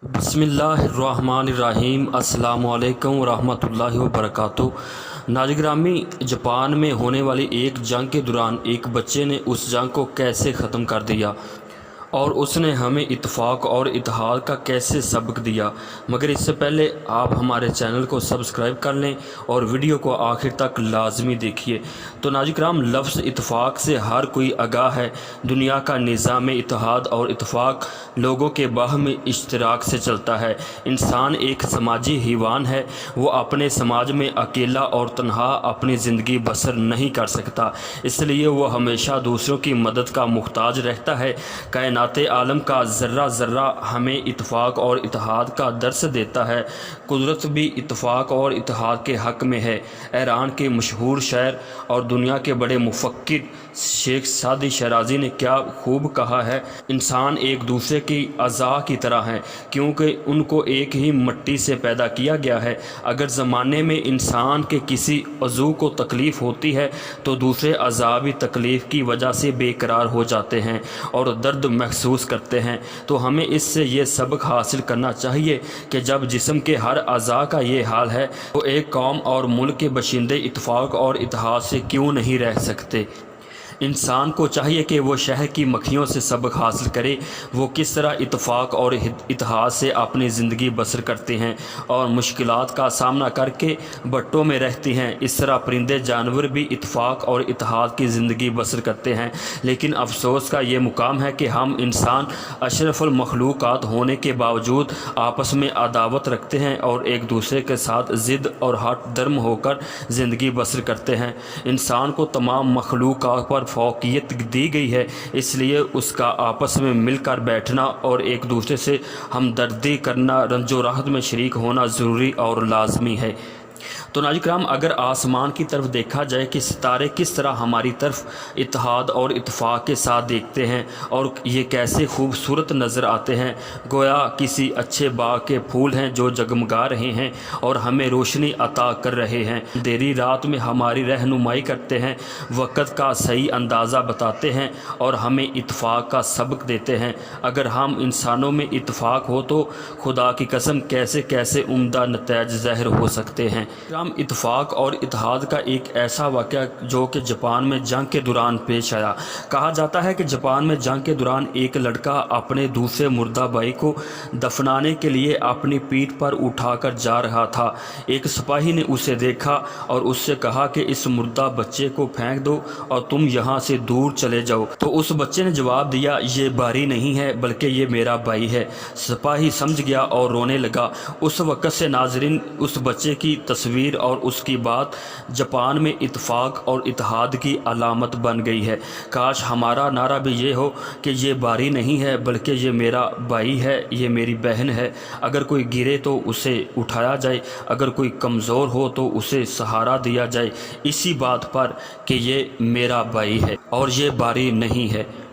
बिस्मिल्लाहिर्रहमानिर्रहीम। अस्सलामु अलैकुम वरहमतुल्लाहि वबरकातुहू। नाज़रीन गिरामी, जापान में होने वाली एक जंग के दौरान एक बच्चे ने उस जंग को कैसे ख़त्म कर दिया और उसने हमें इत्तेफाक और इत्तेहाद का कैसे सबक दिया। मगर इससे पहले आप हमारे चैनल को सब्सक्राइब कर लें और वीडियो को आखिर तक लाजमी देखिए। तो नाज़रीन किराम, लफ्ज़ इत्तेफाक से हर कोई आगाह है। दुनिया का निज़ाम इत्तेहाद और इत्तेफाक लोगों के बाहमी इश्तराक से चलता है। इंसान एक समाजी हैवान है। वो अपने समाज में अकेला और तन्हा अपनी ज़िंदगी बसर नहीं कर सकता, इसलिए वो हमेशा दूसरों की मदद का मुहताज रहता है। कायनाते आलम का ज़र्रा ज़र्रा हमें इत्तेफाक और इत्तेहाद का दर्स देता है। कुदरत भी इत्तेफाक और इत्तेहाद के हक़ में है। ईरान के मशहूर शायर और दुनिया के बड़े मुफक्किर शेख सादी शराजी ने क्या खूब कहा है, इंसान एक दूसरे की अज़ा की तरह हैं, क्योंकि उनको एक ही मिट्टी से पैदा किया गया है। अगर ज़माने में इंसान के किसी अज़ू को तकलीफ़ होती है तो दूसरे अज़ा भी तकलीफ़ की वजह से बेकरार हो जाते हैं और दर्द महसूस करते हैं। तो हमें इससे ये सबक हासिल करना चाहिए कि जब जिस्म के हर अज़ा का ये हाल है तो एक कौम और मुल्क के बशिंदे इत्तेफाक और इत्तेहाद से क्यों नहीं रह सकते। इंसान को चाहिए कि वो शहर की मक्खियों से सबक हासिल करे, वो किस तरह इत्तेफाक और इत्तेहाद से अपनी ज़िंदगी बसर करते हैं और मुश्किलात का सामना करके बट्टों में रहती हैं। इस तरह परिंदे जानवर भी इत्तेफाक और इत्तेहाद की ज़िंदगी बसर करते हैं। लेकिन अफसोस का ये मुकाम है कि हम इंसान अशरफुल मखलूक़ात होने के बावजूद आपस में अदावत रखते हैं और एक दूसरे के साथ ज़िद और हट धर्म होकर ज़िंदगी बसर करते हैं। इंसान को तमाम मखलूक़ात पर फ़ौक़ियत दी गई है, इसलिए उसका आपस में मिलकर बैठना और एक दूसरे से हमदर्दी करना, रंजो राहत में शरीक होना ज़रूरी और लाजमी है। तो नाज़रीन किराम, अगर आसमान की तरफ देखा जाए कि सितारे किस तरह हमारी तरफ इत्तेहाद और इत्तेफाक के साथ देखते हैं और ये कैसे खूबसूरत नज़र आते हैं, गोया किसी अच्छे बाग के फूल हैं जो जगमगा रहे हैं और हमें रोशनी अता कर रहे हैं। देरी रात में हमारी रहनुमाई करते हैं, वक़्त का सही अंदाज़ा बताते हैं और हमें इत्तेफाक का सबक देते हैं। अगर हम इंसानों में इत्तेफाक हो तो खुदा की कसम कैसे कैसे उम्दा नतीजे ज़ाहिर हो सकते हैं। इत्तेफाक और इत्तेहाद का एक ऐसा वाक़या जो कि जापान में जंग के दौरान पेश आया। कहा जाता है कि जापान में जंग के दौरान एक लड़का अपने दूसरे मुर्दा भाई को दफनाने के लिए अपनी पीठ पर उठाकर जा रहा था। एक सिपाही ने उसे देखा और उससे कहा कि इस मुर्दा बच्चे को फेंक दो और तुम यहाँ से दूर चले जाओ। तो उस बच्चे ने जवाब दिया, ये बारी नहीं है बल्कि ये मेरा भाई है। सिपाही समझ गया और रोने लगा। उस वक़्त से नाज़रीन उस बच्चे की तस्वीर और उसकी बात जापान में इत्तेफाक और इत्तेहाद की अलामत बन गई है। काश हमारा नारा भी ये हो कि ये बारी नहीं है बल्कि ये मेरा भाई है, ये मेरी बहन है। अगर कोई गिरे तो उसे उठाया जाए, अगर कोई कमज़ोर हो तो उसे सहारा दिया जाए, इसी बात पर कि ये मेरा भाई है और ये बारी नहीं है।